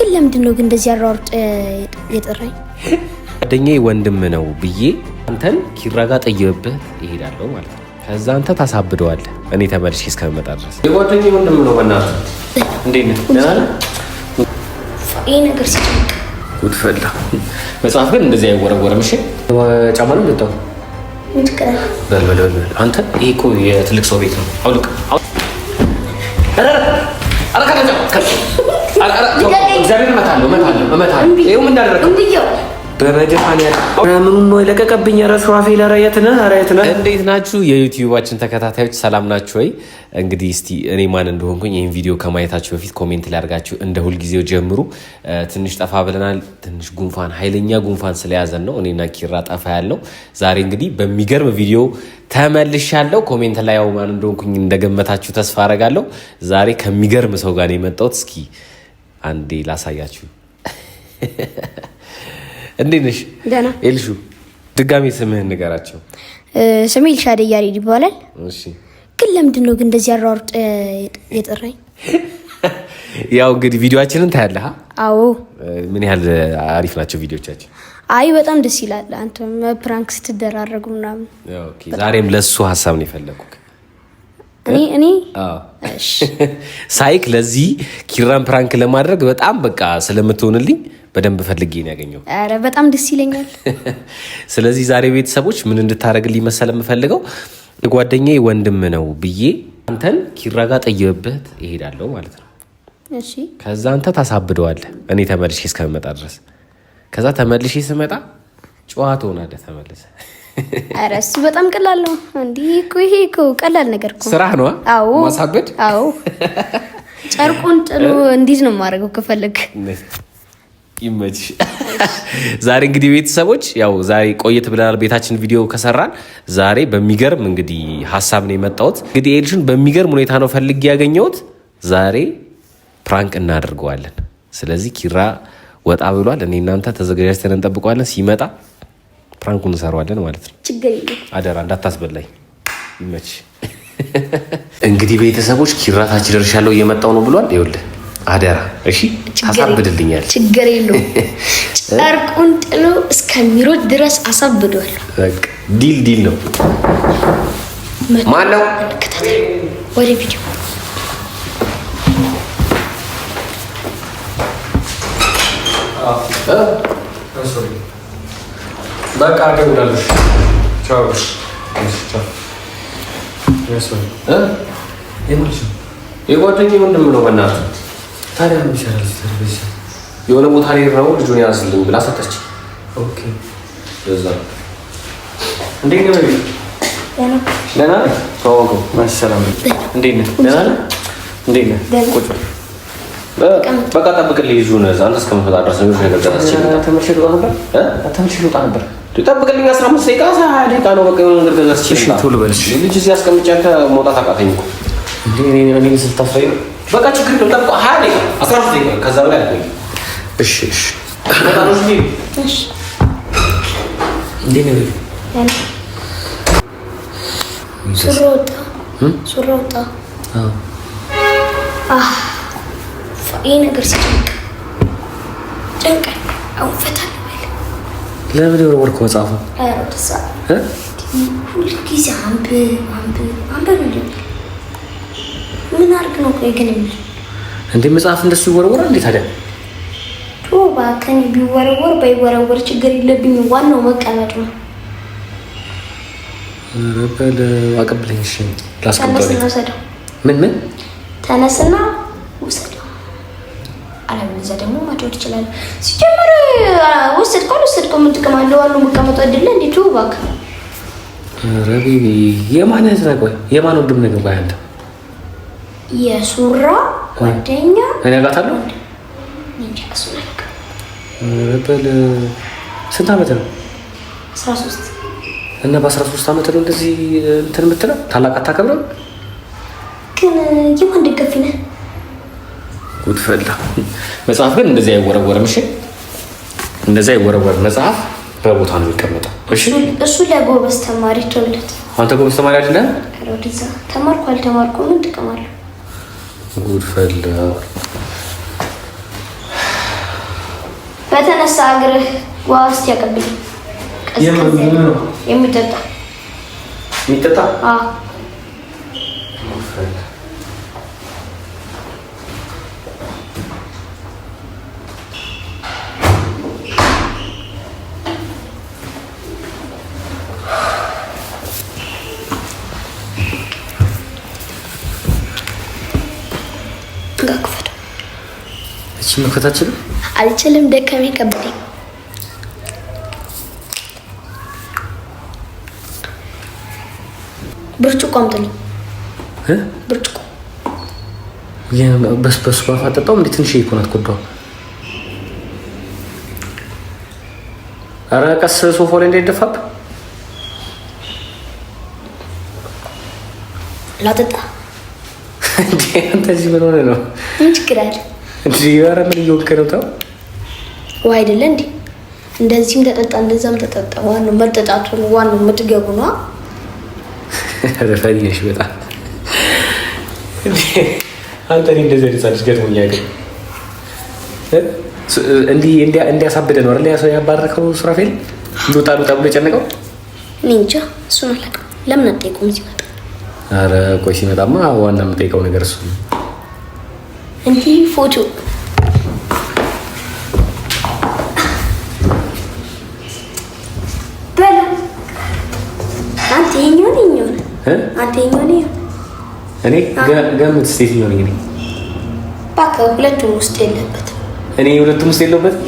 ግን ለምንድነው ግን እንደዚህ አራርጥ የጠራኝ? ጓደኛዬ ወንድም ነው ብዬ አንተን ኪራ ጋር ጠየብህ ይሄዳለሁ ማለት ነው። ከዛ አንተ ታሳብደዋለህ እኔ ተመልሼ እስከምመጣ ድረስ። የጓደኛዬ ወንድም ነው በእናትህ። እንዴት ነህ? ደህና ነህ? ይሄ ነገር ሲጨንቅ ጉድ ፈላ። መጽሐፍ ግን እንደዚህ አይወረወርም። እሺ ጫማ ነው ልታው በል አንተ። ይሄ እኮ የትልቅ ሰው ቤት ነው። አውልቅ እግዚአብሔር እመታለሁ። ይኸው ምን እንዳደረገው በመድፋን ያለ ምኑን ነው የለቀቀብኝ? ኧረ ሱራፌል፣ ኧረ የት ነህ? እንዴት ናችሁ የዩቲዩባችን ተከታታዮች? ሰላም ናችሁ ወይ? እንግዲህ እስቲ እኔ ማን እንደሆንኩኝ ይህን ቪዲዮ ከማየታችሁ በፊት ኮሜንት ላይ አድርጋችሁ እንደ ሁልጊዜው ጀምሩ። ትንሽ ጠፋ ብለናል። ትንሽ ጉንፋን፣ ኃይለኛ ጉንፋን ስለያዘን ነው እኔና ኪራ ጠፋ ያለው። ዛሬ እንግዲህ በሚገርም ቪዲዮ ተመልሻለሁ። ኮሜንት ላይ ያው ማን እንደሆንኩኝ እንደገመታችሁ ተስፋ አደርጋለሁ። ዛሬ ከሚገርም ሰው ጋር ነው የመጣሁት። እስኪ አንዴ ላሳያችሁ። እንዴት ነሽ? ደህና። ኤልሹ ድጋሜ ስምህን ንገራቸው። ስሜ ኤልሻዳይ ያሬድ ይባላል። እሺ፣ ግን ለምንድነው ግን እንደዚህ አራርጥ የጠራኝ? ያው እንግዲህ ቪዲዮአችንን ታያለህ። አዎ። ምን ያህል አሪፍ ናቸው ቪዲዮቻችን? አይ በጣም ደስ ይላል። አንተም ፕራንክ ስትደራረጉ ምናምን። ኦኬ፣ ዛሬም ለሱ ሀሳብ ነው የፈለኩት እኔ እሺ፣ ሳይክ ለዚህ ኪራን ፕራንክ ለማድረግ በጣም በቃ ስለምትሆንልኝ በደንብ ፈልጌ ነው ያገኘው። አረ በጣም ደስ ይለኛል። ስለዚህ ዛሬ ቤተሰቦች ምን እንድታረግልኝ መሰለ የምፈልገው የጓደኛዬ ወንድም ነው ብዬ አንተን ኪራ ጋር ጠየብህ ይሄዳለሁ ማለት ነው። እሺ። ከዛ አንተ ታሳብደዋለህ እኔ ተመልሼ እስከምመጣ ድረስ። ከዛ ተመልሼ ስመጣ ጨዋታ ሆናለህ ተመልሰ። አረ እሱ በጣም ቀላል ነው። እንዲህ እኮ ይሄ እኮ ቀላል ነገር እኮ ስራ ነው። አዎ ማሳበድ። አዎ ጨርቁን ጥሎ እንዴት ነው የማደርገው? ከፈለግ ይመች። ዛሬ እንግዲህ ቤተሰቦች ያው ዛሬ ቆየት ብለናል ቤታችን ቪዲዮ ከሰራን። ዛሬ በሚገርም እንግዲህ ሀሳብ ነው የመጣሁት። እንግዲህ ኤልሹን በሚገርም ሁኔታ ነው ፈልጌ ያገኘሁት። ዛሬ ፕራንክ እናደርገዋለን። ስለዚህ ኪራ ወጣ ብሏል። እኔ እናንተ ተዘጋጅተን እንጠብቀዋለን። ሲመጣ ፕራንኩን እንሰራዋለን ማለት ነው። ችግር የለም። አደራ እንዳታስበላኝ። ይመች። እንግዲህ ቤተሰቦች ኪራ ታች ደርሻለሁ እየመጣው ነው ብሏል። ይኸውልህ አደራ እሺ፣ ታሳብድልኛል። ችግር የለውም። ጨርቁን ጥሎ እስከሚሮጥ ድረስ አሳብዷል። በቃ ዲል ነው። ማን ነው? ወደ ቪዲዮ በቃ አገውላለሽ። ቻው የጓደኛዬ ወንድም ነው በእናትህ። ታዲያ ምን ይሰራል? የሆነ ቦታ ላይ ነው ልጁን ያዝልኝ ብላ ሰጠች። ኦኬ ለዛ እንዴት ነው? ደህና ነህ? ተዋወቁ። ማሰላም እንዴት ነህ? ደህና ነህ? እንዴት ነህ? ቁጭ በቃ ጠብቅልኝ ልጁን አንተ እስከምትመጣ ድረስ ነው ነገር ተመስችልኝ። ተመልሼ ልወጣ ነበር። ጠብቅልኝ 15 ደቂቃ 20 ደቂቃ ነው በቃ የሆነ ነገር ገዛች። እሺ ቶሎ በል። እሺ ልጅ እዚህ አስቀምጬ መውጣት አቃተኝ እኮ እንዴ እኔ ስልታፋይ በቃ ችግር የለም። ጠብቆ 20 ደቂቃ 15 ደቂቃ ከዛ በላይ አልቆይም። እሺ በቃ ነው። እሺ እንዴ ነው ሱሮጣ ይሄ ነገር ሲጨንቅ አሁን ፈታ ነው። ለምን የወረወርከው መጽሐፉ? ሁልጊዜ አንብብ ምን አድርግ ነው? ቆይ ግን እንዴ መጽሐፍ እንደሱ ይወረወራል እንዴ ታዲያ? እባክህ ቢወረወር ባይወረወር ችግር የለብኝም። ዋናው መቀመጥ ነው። ረበል አቀብለኝ። እሺ ላስቀምጠው። ምን ተነስና ውሰደው። አለበለዚያ ደግሞ ማድረግ ይችላል። ሲጀመር ወሰድከው ምን ጥቅም አለው? ዋናው መቀመጡ አይደለ እንዴ? እባክህ ረቢቢ የማን ነው? ቆይ የማን ወንድም ነው? ቆይ አንተ የሱራ ጓደኛ እኔ አውቃታለሁ። እንጃ እሱ ነው። ረበል ስንት ዓመት ነው? 13 እና በ13 ዓመት ነው እንደዚህ እንትን የምትለው? ታላቅ አታከብረው? ግን የማን ደጋፊ ነህ? ጉድ ፈላ። መጽሐፍ ግን እንደዚህ አይወረወርም። እሺ እንደዚህ አይወረወርም። መጽሐፍ በቦታ ነው የሚቀመጠው። እሺ እሱ ለጎበዝ ተማሪ ተውለት። አንተ ጎበዝ ተማሪ አይደለህ? ወደዛ ተማርኩ አልተማርኩ ምን ጥቅም አለው? ጉድ ፈላ። በተነሳ እግርህ ውሃ ውስጥ ያቀብል የሚጠጣ መክፈታችን አልችልም። ደከመኝ፣ ከበደኝ። ብርጭቆ አምጥልኝ። ብርጭቆ በሱ ባፍ አጠጣው። እንዴት ትንሽ ይኮናት ኮዶ። ኧረ ቀስ ሶፋው ላይ እንዳይደፋብ። ላጠጣ እንዴ? አንተ እዚህ ምን ሆነህ ነው? ምን ችግር አለ? እንዴ ኧረ ምን እየወከረ ነው? ተው ወይ አይደለ እንዴ? እንደዚህም ተጠጣ እንደዛም ተጠጣ። ዋናው መጠጣቱ ነው። ዋናው መጥገቡ ነው። ረፈኝሽ በጣም አንተ እንደዚህ ልጻልሽ ገጥሞኛ አይደል? እንዲያሳብደ ነው አይደል? ያሰው ያባረከው ሱራፌል ሉጣ ብሎ የጨነቀው እኔ እንጃ። እሱን አላውቅም። ለምን አትጠይቁም ሲመጣ? ኧረ ቆይ ሲመጣማ ዋና የምጠይቀው ነገር እሱ ነው እንጂ ፎቶ በላ አንተ የኛውን አንተ የኛውን እኔ ገምት እስኪ የኛውን እኔ ባካ ሁለቱም ውስጥ የለበትም። እኔ ሁለቱም ውስጥ የለበትም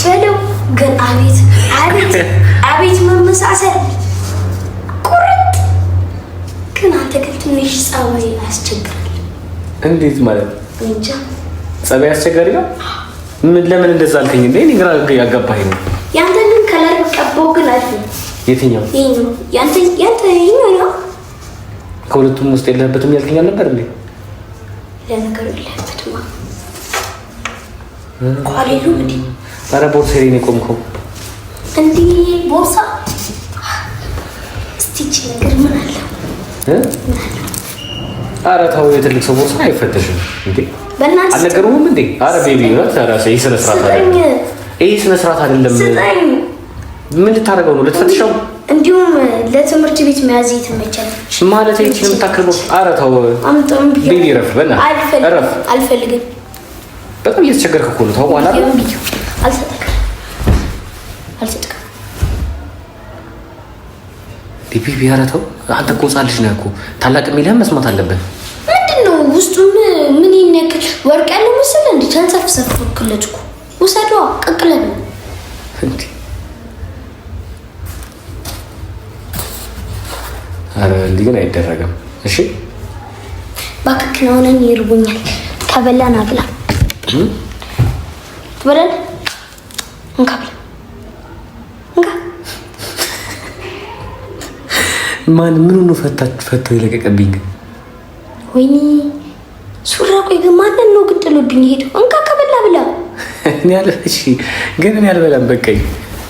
በለው ግን አቤት መመሳሰል ቁርጥ ግን አንተ ግን ትንሽ ጸባይ ያስቸግራል። እንዴት ማለት እንጃ ጸባይ አስቸጋሪ ነው? ለምን እንደዛ አልከኝ እንዴ? እኔ ግራ ያጋባኝ ነው። ያንተ ግን ከለር ቀባው ግን አይደል? የትኛው ያንተ ይሄኛው ነው። ከሁለቱም ውስጥ የለበትም ያልከኝ አልነበር እንዴ? ለነገሩ የለበትማ ቋሪሉ እንዴ? ኧረ ቦርሳ ላይ ነው የቆምከው እንዴ? ቦርሳ ስቲች ነገር ምን አለ? ኧረ ተው፣ የትልቅ ሰው ቦርሳ አይፈተሽም እንዴ? በእናትህ አልነገሩህም እንዴ? ኧረ ቤቢ ነው ተራሴ። ይሄ ስነ ስርዓት አይደለም። ይሄ ስነ ስርዓት አይደለም። ምን ልታደርገው ነው? ልትፈትሸው? እንዲሁም ለትምህርት ቤት መያዝ ይተመቻል ማለት እቺ የምታከለው። ኧረ ተው ቤቢ፣ ረፍ በእናትህ ረፍ። አልፈልግም። በጣም እየተቸገርክ እኮ ነው። ተው በኋላ አልሰጠቅም። ቤቢ ኧረ ተው። አንተ እኮ ሕፃን ልጅ ነህ እኮ። ታላቅ የሚልህን መስማት አለብህ። ምንድን ነው ውስጡ? ምን የሚያክል ወርቅ ያለው መሰለህ እንዴ? ተንሰፍሰፍ ክለች እኮ ውሰዷ። ቀቅለን እንዴ? ኧረ እንዲህ ግን አይደረግም። እሺ እባክህ አሁን ይርቡኛል። ከበላን አብላ ትበላለህ። እንካ ብላ እንካ። ማን ምን ነው ፈታው የለቀቀብኝ ግን? ወይኔ ሱራ፣ ቆይ ግን ማንን ነው ግን ጥሎብኝ ሄደው? እንካ ከበላ ብላ። እኔ እሺ ግን እኔ አልበላም። በቃኝ።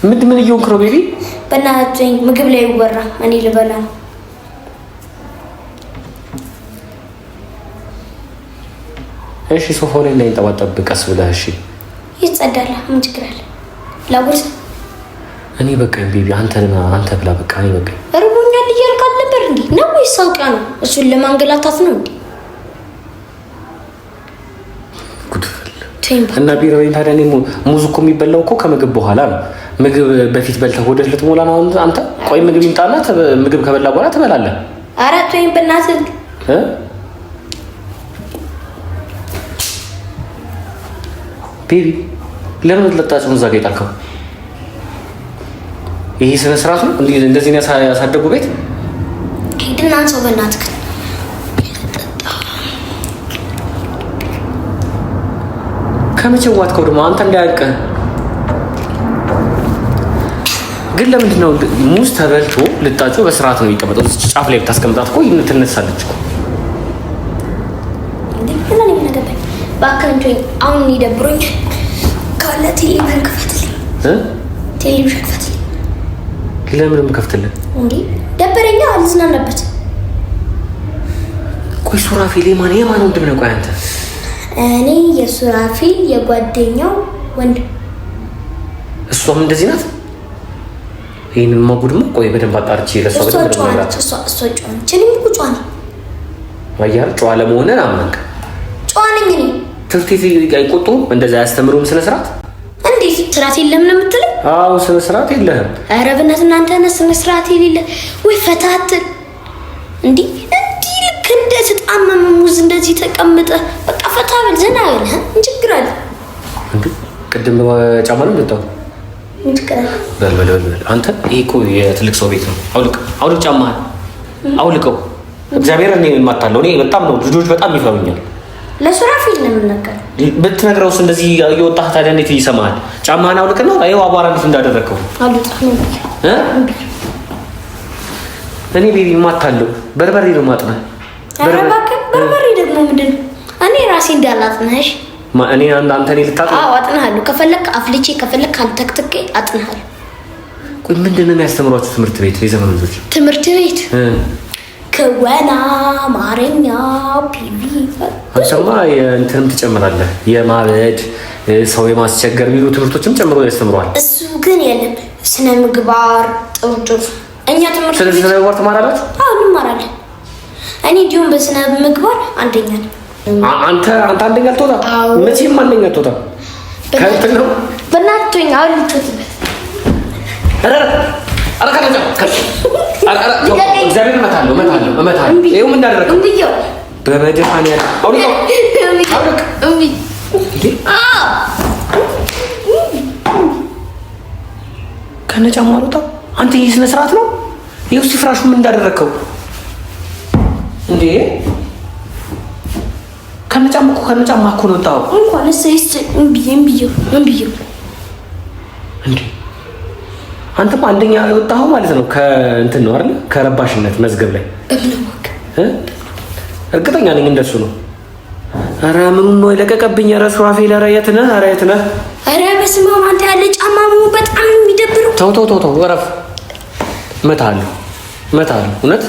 ምን እየሆንክ ነው ቤቢ? በእናትህ ምግብ ላይ ይወራ። እኔ ልበላ ነው። እሺ ሶፋው ላይ እንዳይንጠባጠብ ቀስ ብለህ። እሺ ይጸዳል። ምን ችግር አለ? ላጉርስ። እኔ በቃ ቤቢ አንተ ብላ። በቃ እኔ በቃ እርቦኛል እያልክ አልነበር እንዴ? ነው ወይስ አውቃ ነው? እሱን ለማንገላታት ነው እንዴ? እና ቢራዊ ታዲያ እኔ ሙዝ እኮ የሚበላው እኮ ከምግብ በኋላ ነው። ምግብ በፊት በልተህ ሆደህ ልትሞላ ነው አንተ። ቆይ ምግብ ይምጣና ምግብ ከበላ በኋላ ትበላለህ። ኧረ ተወኝ በእናትህ። ቤቢ ለምን ለጣጭ ነው እዛ ጋር የጣልከው? ይሄ ስነ ስርዓት ነው? እንደዚህ ነው ያሳደጉ ቤት? ሂድና አንሳው በእናትህ። ከመቼው ዋትከው ደግሞ አንተ እንዳያልቅህ። ግን ለምንድን ነው ሙዝ ተበልቶ ልጣጩ በስርዓት ነው የሚቀመጠው? ጫፍ ላይ ብታስቀምጣት እኮ ትነሳለች እኮ። ባካንጆኝ አሁን ይደብሮኝ ካለ ቴሌቪዥን ክፈትልኝ። ቴሌቪዥን ክፈትልኝ። ለምን ከፍትልህ እንዴ? ደበረኛ አልዝናናበት። ቆይ ሱራፌል የማን ወንድም ነው? ቆይ አንተ እኔ የሱራፊል የጓደኛው ወንድም። እሷም እንደዚህ ናት። ይሄንን ማጉድማ ቆይ በደንብ አጣርቼ ለሷ በደንብ ማለት እሷ ጨዋነች። እኔም እኮ ጨዋ ነኝ። አያር ጨዋ ለመሆንን አመንክ? ጨዋ ነኝ እኔ። ትምህርት ቤት አይቆጡም? እንደዛ አያስተምሩም ስነ ስርዓት? እንዴት ስርዓት የለም ነው የምትለኝ? አዎ ስነ ስርዓት የለህም። ኧረ በእናትህ እናንተ ነህ ስነ ስርዓት የሌለ ወይ ፈታትን እንዴ! እንዲህ ልክ እንደ ተጣመመ ሙዝ እንደዚህ ተቀምጠ በቃ ፈታ በል ዘና በል። ምን ችግር አለ እንዴ? ቅድም ጫማ ነው የምታው በል አንተ ይሄ እኮ የትልቅ ሰው ቤት ነው። አውልቅ ጫማህን አውልቀው። እግዚአብሔር እኔ የማታለው እኔ በጣም ነው ልጆች በጣም ይፈሩኛል። ለሱራፊል ነው የምነገረው። ብትነግረውስ እንደዚህ እየወጣህ ታዲያ እንዴት ይሰማሃል? ጫማህን አውልቅ ነው። አይው አቧራ እንዴት እንዳደረግከው እኔ ቤቢ የማታለው በርበሬ ነው ማጥና። ኧረ እባክህ በርበሬ ደግሞ ምንድን ነው? እኔ ራሴ እንዳላጥናሽ እኔ አንተ እኔ ልታጥና? አዎ አጥናሃለሁ። ከፈለክ አፍልቼ ከፈለክ አንተክትኬ አጥናሃለሁ። ቆይ ምንድን ነው የሚያስተምሯችሁ ትምህርት ቤት? የዘመኑ ልጆች ትምህርት ቤት ክወና፣ አማርኛ፣ ፒቪ አንተማ እንትንም ትጨምራለህ። የማበድ ሰው የማስቸገር የሚሉ ትምህርቶችም ጨምሮ ያስተምረዋል። እሱ ግን የለም። ስነ ምግባር ጥሩ እኛ ትምህርት ቤት ስነ ምግባር ትማራላችሁ? አዎ እንማራለን። እኔ እንዲሁም በስነ ምግባር አንደኛ ነኝ። አንተ አንደኛ አትወጣም? መቼም አንደኛ አትወጣም። ከእንትን ነው በእናትህ አሁን ልትወጣበት እግዚአብሔር እመታለሁ። ይኸው ምን እንዳደረገው በመድኃኒዓለም አውልቅ። ከነጫማ አልወጣም። አንተ ይህ ስነ ስርዓት ነው? ይኸው ሲፍራሹ ምን እንዳደረግከው እንዴ? ከነጫማ እኮ ነው ወጣው። እንኳን እምብዬው እንዴ አንተም አንደኛ የወጣኸው ማለት ነው። ከእንትን ነው አይደል? ከረባሽነት መዝገብ ላይ እርግጠኛ ነኝ እንደሱ ነው። ኧረ ምኑን ነው የለቀቀብኝ? ኧረ ሱራፌል፣ ኧረ የት ነህ? ኧረ በስመ አብ አንተ ያለ ጫማ መሆኑ በጣም የሚደብረው። ተው እረፍ። እመታለሁ እውነት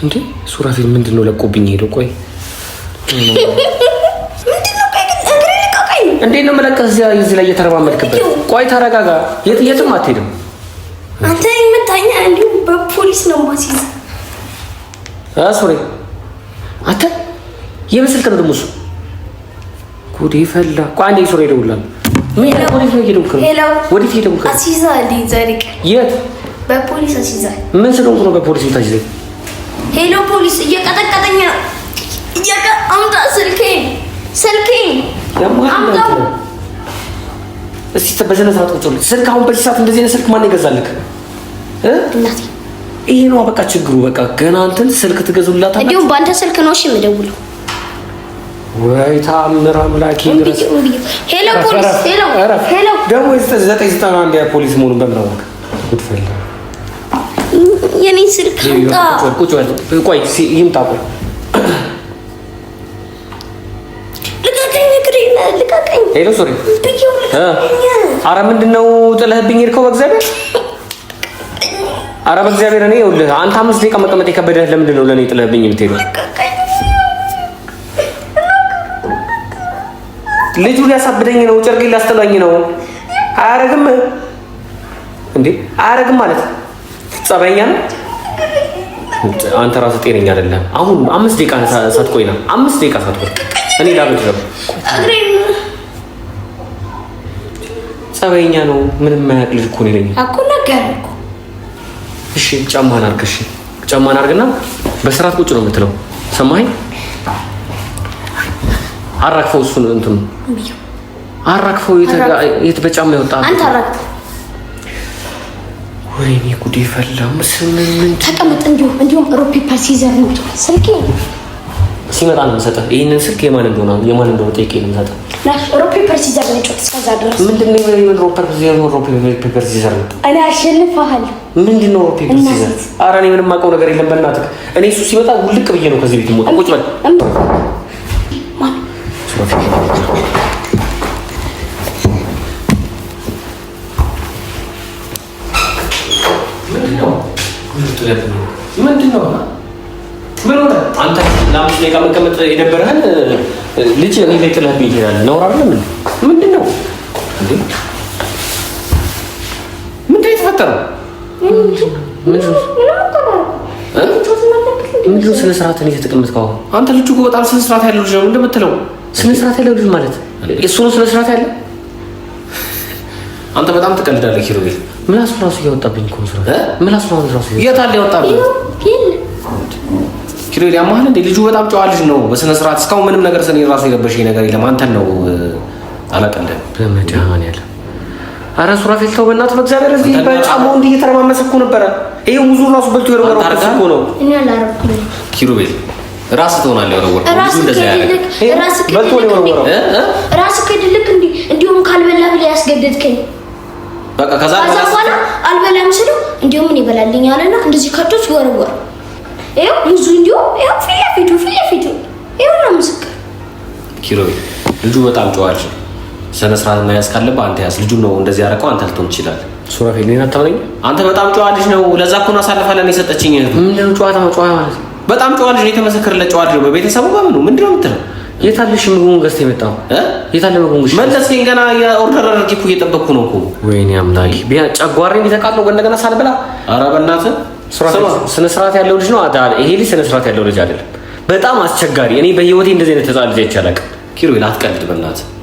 እንዴ? ሱራፌል ምንድን ነው ለቆብኝ ሄደው? ቆይ እንዴት ነው የምለቀህ? እዚህ ላይ እየተረማመድክበት። ቆይ ተረጋጋ። የትም አትሄድም አንተ። የምታኛ እንዲሁ በፖሊስ ነው ማሲዝ። ሱሬ አንተ የምስልክ ነው ደግሞ እሱ። ጉዴ ፈላ። ቆይ አንዴ ሱሬ ይደውላል። ወዴት ነው ሄደው? ወዴት ሄደው? አሲዛል ይዘሪቅ። የት? በፖሊስ አሲዛል። ምን ስለሆንኩ ነው በፖሊስ የታዘዘኝ? ሄሎ ፖሊስ እየቀጠቀጠኝ ነው። አምጣ ስልኬን አምጣው። እስቲ በስነ ስርዓት ቁጭ ብለህ ስልክ። አሁን በዚህ ሰዓት እንደዚህ አይነት ስልክ ማን ይገዛልህ? እናቴ ይሄ ነው በቃ ችግሩ። በቃ ገና አንተን ስልክ ትገዙላታለህ። እንዲሁም በአንተ ስልክ ነው እሺ የምደውለው። ወይ ታምር አምላኬ ድረስ። ሄሎ ፖሊስ። ሄሎ ደግሞ 991 ያ ፖሊስ መሆኑን በምን አወቅ? ጉድፈላ የኔ ስልክ አምጣ። ቁጭ በል ቆይ ይምጣ። ቆይ ልቀቀኝ። ሄሎ ሶሪ። ኧረ ምንድን ነው ጥለህብኝ ሄድከው? በእግዚአብሔር ኧረ በእግዚአብሔር እኔ ይኸውልህ አንተ 5 ደቂቃ መቀመጥ የከበደህ ለምንድን ነው ለእኔ ጥለህብኝ የምትሄደው? ልጁ ሊያሳብደኝ ነው። ጨርቄ ሊያስጥለኝ ነው። አያረግም እንዴ? አያረግም ማለት ጸባይኛ ነው። አንተ ራስህ ጤነኛ አይደለም። አሁን 5 ደቂቃ ሳትቆይ ነው 5 ደቂቃ ሳትቆይ እኔ ላበድ ነው። ጸባይኛ ነው። ምንም የማያውቅ ልጅ እኮ ነው ይለኛል እኮ ነገርኩ። እሺ ጫማህን አድርግ። እሺ ጫማህን አድርግና በስርዓት ቁጭ ነው የምትለው። ሰማኸኝ? አራግፈው እሱን እንትኑ አራግፈው የት በጫማ ይወጣ አንተ አራግፈው። ወይኔ ጉዴ ፈላ። ምን ተቀመጥ። እንዲሁም ሮፒ ፓሲዘር ነው ስልኬ ሲመጣ ነው የምሰጠህ። ይሄንን ስልክ የማን እንደሆነ ጠይቄ ነው የምሰጠህ። ሮፒ ፓሲዘር ነው ጮት እስከዛ ድረስ ምንድን ነው ሮፒ ፓሲዘር ነው? እኔ አሸንፋለሁ። ምንድን ነው ሮፒ ፓሲዘር? ኧረ እኔ ምንም የማውቀው ነገር የለም በእናትህ። እኔ እሱ ሲመጣ ውልቅ ብዬ ነው ከዚህ ቤት የምወጣው። ቁጭ በል ምንድን ነው? ምን ሆነ? አንተ ለ5 ደቂቃ መቀመጥ የደበረህን ልጅ እኔ ላይ ጥለህብኝ ይሄዳል። ነውር አይደለም እንዴ? ምንድነው እንዴ? ምንድነው የተፈጠረው? ምንድነው ስነ ስርዓት ነው የተቀመጥከው? አንተ ልጅ እኮ በጣም ስነ ስርዓት ያለው ልጅ ነው እንደምትለው። ስነ ስርዓት ያለው ልጅ ማለት እሱ ነው ስነ ስርዓት ያለው? አንተ በጣም ትቀልዳለህ ኪሩቤል። ምላሱ ራሱ እያወጣብኝ እኮ ነው። ምላሱ ራሱ የት አለ ያወጣብኝ? ኪሩቤል ያማህል እንዴ? ልጁ በጣም ጨዋ ልጅ ነው በስነ ስርዓት። እስካሁን ምንም ነገር ሰኔ ራሱ የረበሸኝ ነገር የለም። አንተን ነው አላቀልም። በመድኃኒዓለም ኧረ ሱራፌል ተው በእናትህ በእግዚአብሔር። እዚህ በጫማው እንዲህ እየተረማመሰ እኮ ነበረ። ይሄው ሙዙ ራሱ በልቶ የወረወረው እኮ ነው። እኔ አላረኩም ኪሩቤል። ራስህ ትሆናለህ የወረወረው ልጁ እንደዛ ያለ በልቶ ነው የወረወረው። ራስህ ከድልክ እንዲሁም ካልበላ ብለህ ያስገደድከኝ። በቃ ከዛ በኋላ አልበላም ስለው እንዲሁም ምን ይበላልኝ አለና እንደዚህ ከቶች ወረወረ። ይሄው ሙዙ እንዲሁ ይሄው ፊት ለፊቱ ይሄው ነው ምስክር። ኪሩቤል ልጁ በጣም ጨዋ ልጅ። ስነ ስርዓት መያዝ ካለብህ አንተ ያዝ። ልጁ ነው እንደዚህ ያደረገው፣ አንተ ልትሆን ትችላለህ። ሱራፌል እኔን አታውለኝ። አንተ በጣም ጨዋ ልጅ ነው። ለዛ እኮ ነው አሳልፋ ለኔ የሰጠችኝ። ምንድነው ጨዋ ማለት? በጣም ጨዋ ልጅ ነው፣ የተመሰከረለት ጨዋ ልጅ ነው። በቤተሰቡ በምኑ ምንድነው የምትለው? የታለሽ ምግቡን ገዝተህ የመጣው? የታለ ምግቡን ገዝተህ መለስከኝ? ገና የኦርደር አድርጌ እኮ እየጠበቅኩ ነው እኮ። ወይኔ አምላኬ ቢያንስ ጨጓራዬን የተቃጠለው እንደገና ሳልበላ። ኧረ በእናትህ ሱራፌል ስነ ስርዓት ያለው ልጅ ነው። ይሄ ልጅ ስነ ስርዓት ያለው ልጅ አይደለም። በጣም አስቸጋሪ። እኔ በህይወቴ እንደዚህ አይነት ህፃን ልጅ አይቼ አላውቅም። ኪሩቤል አትቀልድ፣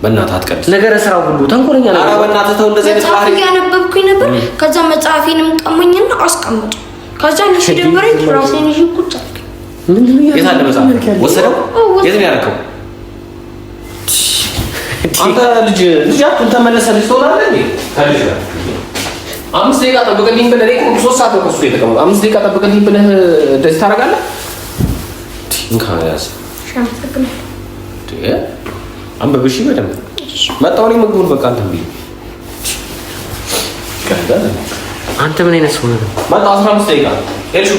በእናትህ አትቀልድ። ነገረ ስራው ሁሉ ተንኮለኛ ነው። ኧረ በእናትህ ተው። እንደዚህ አይነት ባህሪ እያነበብኩኝ ነበር። ከዛ መጽሐፌንም ቀመኝና አስቀምጥ። ከዛ ልጅ ደበረኝ። ራሴን ይዤ ቁጭ አልኩ። ምንድነው የት አለ መጽሐፍ? ወሰደው? የት ነው ያደረከው? አንተ ልጅ አትሁን። ተመለሰ ልጅ ትሆናለህ እንዴ? ታዲያ 5 ደቂቃ ጠብቀልኝ ብለህ እኮ 3 ሰዓት ነው እሱ የተቀመጠው። 5 ደቂቃ ጠብቀልኝ ብለህ እንደዚህ ታደርጋለህ? እንካ ያዝ። አንበብሽ በደምብ መጣሁ። እኔ ምግቡን በቃ አንተ ብዬ አንተ ምን አይነት ሰው ነህ? መጣሁ 15 ደቂቃ እሺ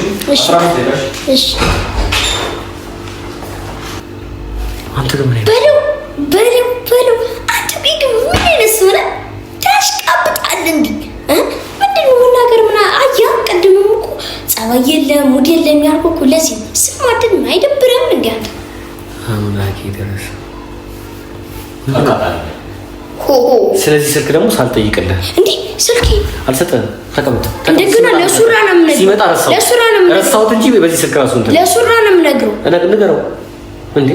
15 ደቂቃ እሺ። አንተ ግን ምን በለው አንተ ቢግ ምን አይነት ሰው ነህ? ታሽቃብጣለህ እንዴ? ምንድነው መናገር? ምን አያ ቀድመም እኮ ጸባይ የለም ሙድ የለም ያልኩህ እኮ ለዚህ ስማትን አይደብርም እንዴ? አንተ አምላኬ ደረሰ። ስለዚህ ስልክ ደግሞ ሳልጠይቅልህ እንዴ? ስልክ አልሰጠህም። ተቀምጥ። እንደገና ለሱራ ነው የምነግረው። ሲመጣ ረሳሁት እንጂ በዚህ ስልክ ራሱ እንትን ለሱራ ነው የምነግረው። ንገረው እንዴ።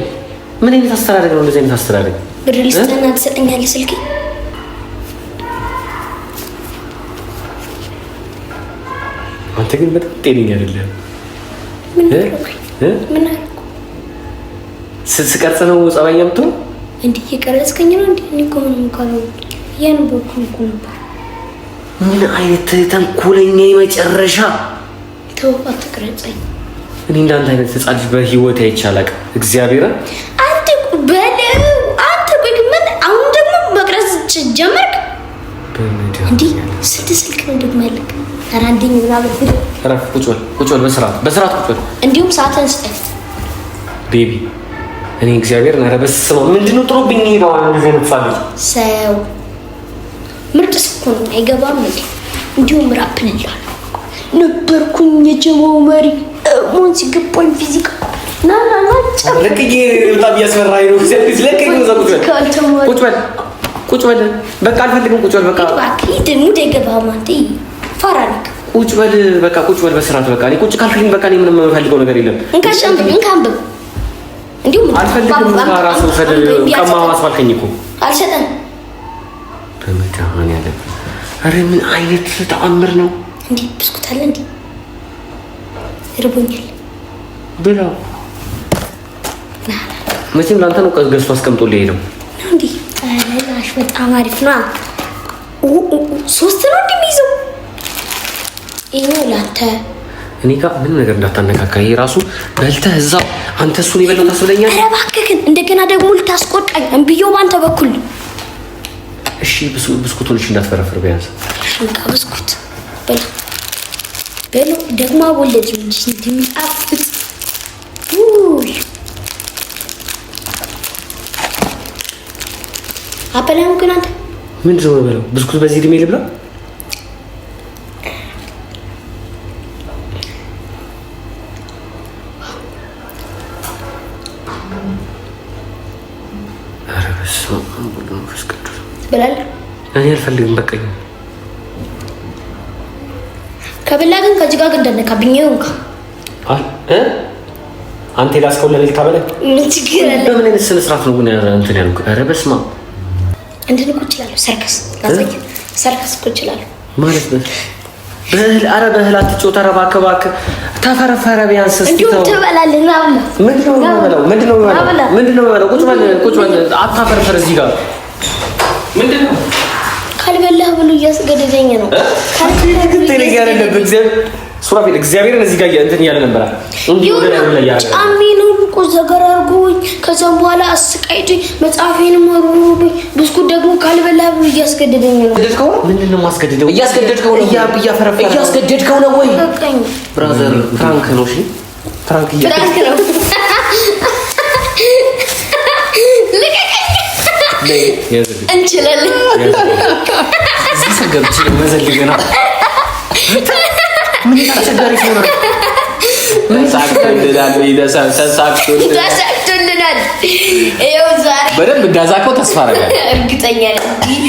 ምን አይነት አስተዳደግ ነው እንደዚህ አይነት አስተዳደግ? ብር ልስጥህና ትሰጠኛለህ ስልክ? አንተ ግን በጣም ጤነኛ አይደለም። ምን አልኩ? ስቀርጽ ነው ጸባይ የምትሆን እንዴ? እየቀረጽከኝ ነው እንዴ? እኔ እኮ ምንም ካለው ያን በኩል እኮ ነበር። ምን አይነት ተንኮለኛ የመጨረሻ ተው፣ አትቀረጸኝ። እኔ እንዳንተ አይነት ህፃን ልጅ በህይወት አይቼ አላውቅም። እግዚአብሔር አንተ በለው አንተ በግመት አሁን ደግሞ መቅረጽ ጀመርክ እንዴ? ስንት ስልክ ነው ደግሞ ያለክ? ኧረ አንደኛ ምናምን ረፍ ቁጭ በል በስርዓት ቁጭ በል። እንዲሁም ሰዓትን ስጠኝ ቤቢ። እኔ እግዚአብሔር ነረ በስመ አብ ምንድነው ጥሩብኝ ነው እንደዚህ አይነት ፋሚሊ ሰው ምርጥ ስኮን አይገባም እንዴ? እንዲሁም ራፕልላ ነበርኩኝ የጀማው መሪ ሞን ሲገባኝ ፊዚካ ና ጨርቅዬ በጣም ያስፈራኝ ነው። ስለከኝ ነው ቁጭ በል በቃ አልፈልግም። ቁጭ በል በቃ ባክህ ሙድ አይገባም። አንተ ፈራልክ። ቁጭ በል በቃ ቁጭ በል በስርዓት በቃ። እኔ ቁጭ ካልኩኝ በቃ እኔ ምንም የምፈልገው ነገር የለም። እንካንብብ እንዲሁም አልፈልግም። ራሱ ሰደል ቀማው አስፋልከኝ እኮ አልሰጠን በመታመን ያለ። አረ ምን አይነት ተአምር ነው እንዴ? ብስኩት አለ እንዴ? ይርቦኛል ብላ መቼም ላንተ ነው ገዝቶ አስቀምጦልኝ ሄደው እንዴ? አላሽ በጣም አሪፍ ነው። ሶስት ነው እንደሚይዘው ይሄው ላንተ። እኔ ጋር ምን ነገር እንዳታነካካ። ይሄ ራሱ በልተህ እዛው አንተ እሱን ይበለው ታስብለኛል። ኧረ እባክህ እንደገና ደግሞ ልታስቆጣኝ እምብየው ባንተ በኩል። እሺ ብስኩቱን እሺ እንዳትፈረፍር ቢያንስ እንካ ብስኩት በሉ ደግሞ ወለድ እንጂ እንደሚጣፍጥ አበላም ግን አንተ ምንድን ነው የምበላው? ብስኩት በዚህ እድሜ ልብላ? በላል እኔ አልፈልግም በቃኝ። ከበላ ግን ከዚህ ጋር እንደነካብኝ ይሁንካ አንተ ላስከው ለሌል ካበለ ምን ችግር አለ? በምን አይነት ስነ ስርዓት ነው ግን እንትን ያልኩ? ኧረ በስመ አብ እንትን እኮ እችላለሁ። ሰርከስ እኮ እችላለሁ ማለት ነው። ኧረ በእህል አትጮህ። ኧረ እባክህ እባክህ ተፈረፈረ ቢያንስ እስኪ ተው። ትበላለህ ና ብላ ምንድን ነው የምበላው? ቁጭ በል አታፈርፈር እዚህ ጋር ምንድን ነው ካልበላህ ብሎ እያስገደደኝ ነው። ካልበላህ ግን ሱራፌል እግዚአብሔርን እዚህ ጋር እንትን እያለ ነበር። ጫሜን ሁሉ ዘገራርጎኝ ከዛም በኋላ አስቃይቶኝ መጽሐፌንም ወርውሮብኝ ብስኩት ደግሞ ካልበላህ ብሎ እያስገደደኝ ነው። ምንድን ነው የማስገድደው? እያስገደድከው ነው። እያስገደድከው ነው ወይ ብራዘር? ፍራንክ ነው። እሺ ፍራንክ ነው። እንችላለን። እዚህ ሰገብቼ መዘልገና ምን አስቸጋሪ ነው። ተሳክቶልናል። ይኸው ዛሬ በደንብ እንዳዛከው ተስፋ አደርጋለሁ። እርግጠኛ ነኝ።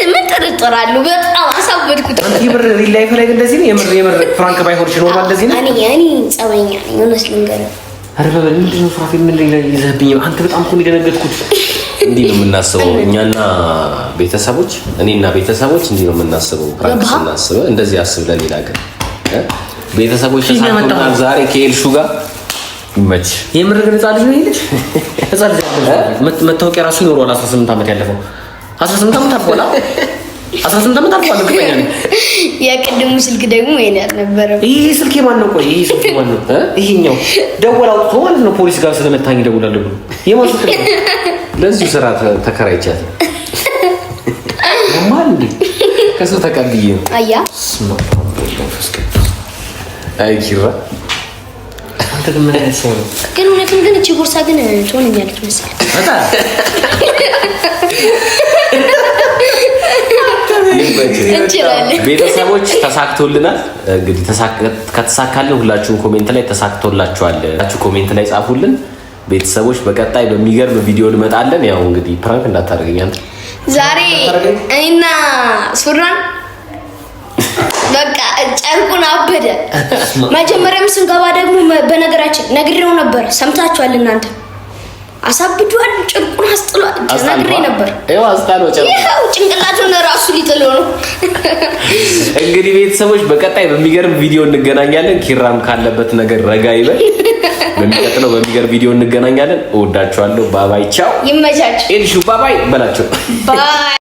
ምን ጥርጥራለሁ? በጣም አሳበድኩት። የምር ሪል ላይፍ ላይ እንደዚህ ነው። የምር ፍራንክ ባይሆን ኖርማል እንደዚህ ነው። እኔ ጸበኛ ነኝ እውነት ልንገርህ። ኧረ በል ምንድን ነው ሱራፌል? ምንድን ነው ይዘህብኝ? አንተ በጣም እኮ ነው የደነገጥኩት። እንዲህ ነው የምናስበው እኛና ቤተሰቦች፣ እኔና ቤተሰቦች እንዲህ ነው የምናስበው። ፕራንክ ስናስበው እንደዚህ አስብ። ለሌላ ግን ቤተሰቦች ተሳክቶናል ዛሬ ከኤልሹ ጋር ይመች። የምር ግን ህፃን ልጅ ነው ይሄ ልጅ። ህፃን ልጅ መታወቂያ ራሱ ይኖረዋል። 18 ዓመት ያለፈው 18 ዓመት አልፏል። 18 ዓመት አልፏል። እርግጠኛ ነኝ። የቅድሙ ስልክ ደግሞ ይሄን አልነበረም። ይሄ ስልክ የማን ነው? ቆይ ይሄ ስልክ የማን ነው? ይሄኛው ደወል አውጥቶ ማለት ነው ፖሊስ ጋር ስለመታኝ ደውላለሁ ብሎ የማን ስልክ ነው? ለዚህ ስራ ተከራይቻት ማን እንዴ ከሰው ተቀብዬ ነው። አያ አይ ኪራ አንተ ግን ምን አይነት ሰው ነው? ግን እውነትም ግን እቺ ቦርሳ ግን ትሆነኛለች መሰለኝ። ቤተሰቦች ተሳክቶልናል። እንግዲህ ከተሳካልን ሁላችሁም ኮሜንት ላይ ተሳክቶላችኋል ኮሜንት ላይ ጻፉልን። ቤተሰቦች በቀጣይ በሚገርም ቪዲዮ እንመጣለን። ያው እንግዲህ ፕራንክ እንዳታደርገኝ አንተ ዛሬ እኔና ሱራን በቃ ጨርቁን አበደ። መጀመሪያም ስንገባ ደግሞ በነገራችን ነግሬው ነበር። ሰምታችኋል እናንተ። አሳብዷል፣ ጨርቁን አስጥሏል። ነግሬ ነበር። ይኸው አስጣለው ጨርቁ። ይኸው ጭንቅላቱን ራሱ ሊጥለው ነው። እንግዲህ ቤተሰቦች በቀጣይ በሚገርም ቪዲዮ እንገናኛለን። ኪራም ካለበት ነገር ረጋ ይበል። በሚቀጥለው በሚገርም ቪዲዮ እንገናኛለን። እወዳችኋለሁ። ባባይ ቻው። ይመቻችሁ። ኤልሹ ባባይ በላቸው። ባይ